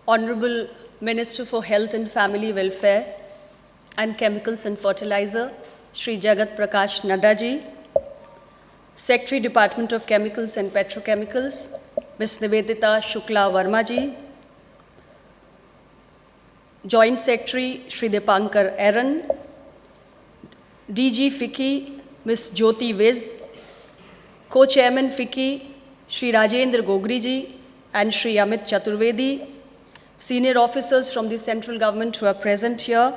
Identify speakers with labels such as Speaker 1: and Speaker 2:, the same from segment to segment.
Speaker 1: Honorable Minister for Health and Family Welfare and Chemicals and Fertilizer, Shri Jagat Prakash Nadda ji, Secretary Department of Chemicals and Petrochemicals, Ms. Nivedita Shukla Verma ji, Joint Secretary Shri Deepankar Aaron, DG FICCI Ms. Jyoti Viz, Co-Chairman FICCI Shri Rajendra Gogri ji and Shri Amit Chaturvedi, senior officers from the central government who are present here,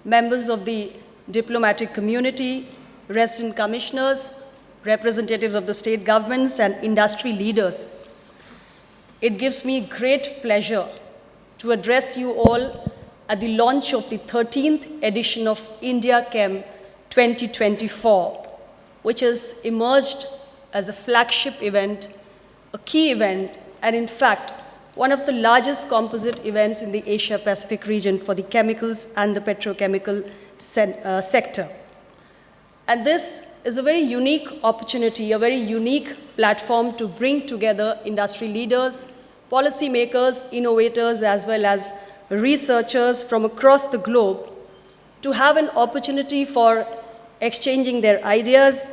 Speaker 1: members of the diplomatic community, resident commissioners, representatives of the state governments and industry leaders. It gives me great pleasure to address you all at the launch of the 13th edition of India Chem 2024, which has emerged as a flagship event, a key event, and in fact, one of the largest composite events in the Asia-Pacific region for the chemicals and the petrochemical sector. And this is a very unique opportunity, a very unique platform to bring together industry leaders, policymakers, innovators, as well as researchers from across the globe to have an opportunity for exchanging their ideas,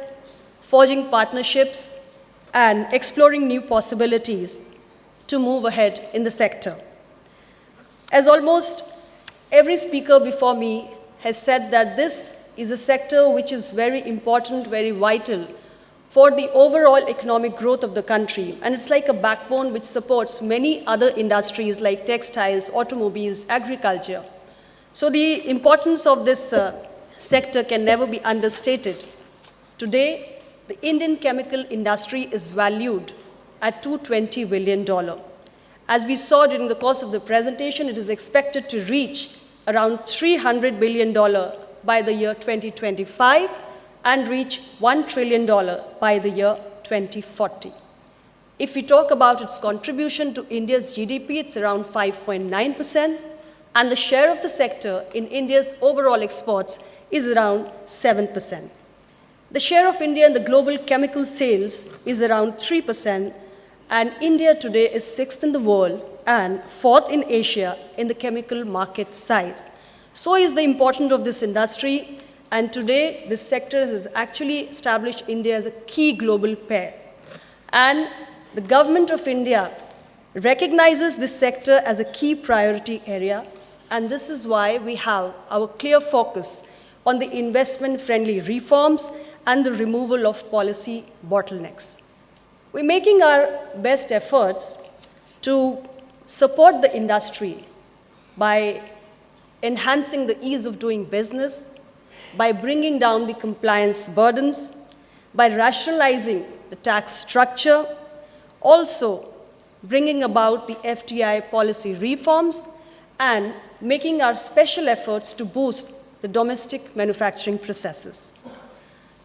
Speaker 1: forging partnerships, and exploring new possibilities to move ahead in the sector. As almost every speaker before me has said, that this is a sector which is very important, very vital for the overall economic growth of the country. And it's like a backbone which supports many other industries like textiles, automobiles, agriculture. So the importance of this sector can never be understated. Today, the Indian chemical industry is valued at $220 billion. As we saw during the course of the presentation, it is expected to reach around $300 billion by the year 2025 and reach $1 trillion by the year 2040. If we talk about its contribution to India's GDP, it's around 5.9%, and the share of the sector in India's overall exports is around 7%. The share of India in the global chemical sales is around 3%, and India today is 6th in the world and 4th in Asia in the chemical market side. So is the importance of this industry, and today this sector has actually established India as a key global player. And the government of India recognizes this sector as a key priority area, and this is why we have our clear focus on the investment-friendly reforms and the removal of policy bottlenecks. We're making our best efforts to support the industry by enhancing the ease of doing business, by bringing down the compliance burdens, by rationalizing the tax structure, also bringing about the FDI policy reforms, and making our special efforts to boost the domestic manufacturing processes.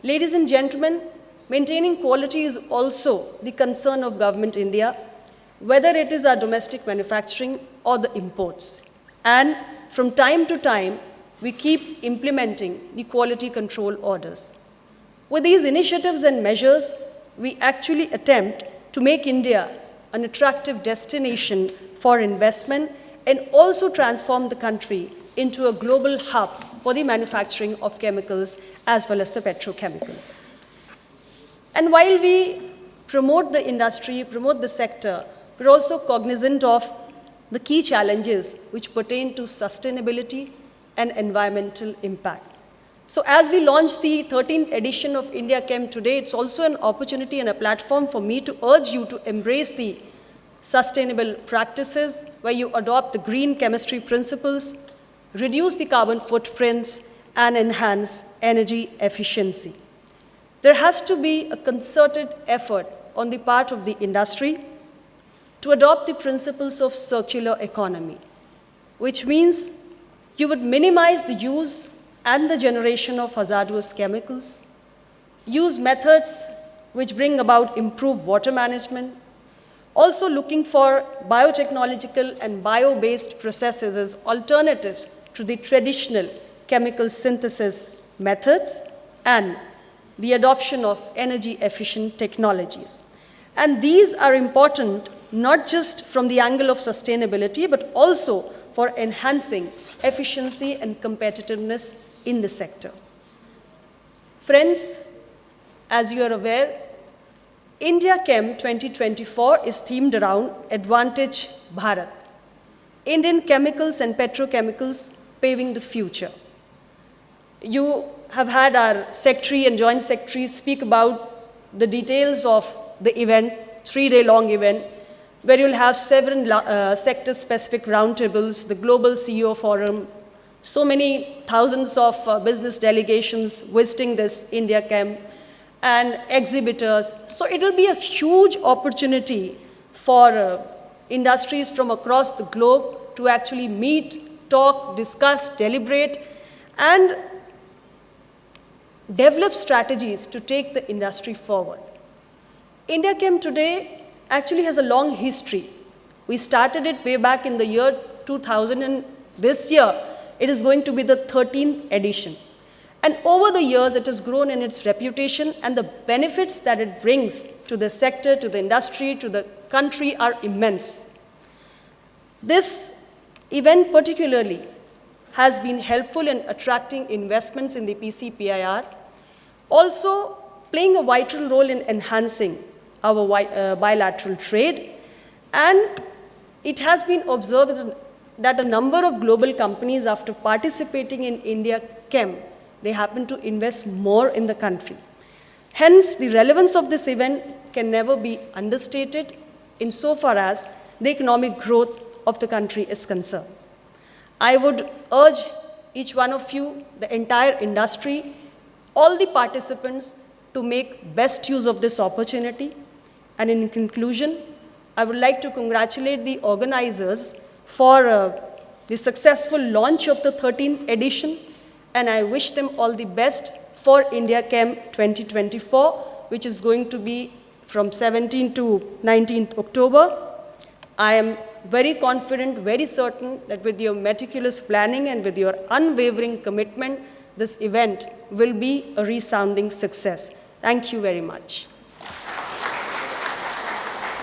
Speaker 1: Ladies and gentlemen, maintaining quality is also the concern of Government India, whether it is our domestic manufacturing or the imports. And from time to time, we keep implementing the quality control orders. With these initiatives and measures, we actually attempt to make India an attractive destination for investment and also transform the country into a global hub for the manufacturing of chemicals as well as the petrochemicals. And while we promote the industry, promote the sector, we're also cognizant of the key challenges which pertain to sustainability and environmental impact. So as we launch the 13th edition of India Chem today, it's also an opportunity and a platform for me to urge you to embrace the sustainable practices where you adopt the green chemistry principles, reduce the carbon footprints, and enhance energy efficiency. There has to be a concerted effort on the part of the industry to adopt the principles of circular economy, which means you would minimize the use and the generation of hazardous chemicals, use methods which bring about improved water management, also looking for biotechnological and bio-based processes as alternatives to the traditional chemical synthesis methods, and the adoption of energy-efficient technologies. And these are important not just from the angle of sustainability, but also for enhancing efficiency and competitiveness in the sector. Friends, as you are aware, India Chem 2024 is themed around Advantage Bharat, Indian chemicals and petrochemicals paving the future. You have had our secretary and joint secretary speak about the details of the event, 3-day long event, where you'll have several sector-specific roundtables, the Global CEO Forum, so many thousands of business delegations visiting this India Chem, and exhibitors. So it will be a huge opportunity for industries from across the globe to actually meet, talk, discuss, deliberate, and develop strategies to take the industry forward. India Chem today actually has a long history. We started it way back in the year 2000, and this year it is going to be the 13th edition. And over the years, it has grown in its reputation, and the benefits that it brings to the sector, to the industry, to the country are immense. This event particularly has been helpful in attracting investments in the PCPIR, also playing a vital role in enhancing our bilateral trade, and it has been observed that a number of global companies, after participating in India Chem, they happen to invest more in the country. Hence, the relevance of this event can never be understated insofar as the economic growth of the country is concerned. I would urge each one of you, the entire industry, all the participants to make best use of this opportunity. And in conclusion, I would like to congratulate the organizers for the successful launch of the 13th edition, and I wish them all the best for India Chem 2024, which is going to be from 17th to 19th October. I am very confident, very certain that with your meticulous planning and with your unwavering commitment, this event will be a resounding success. Thank you very much.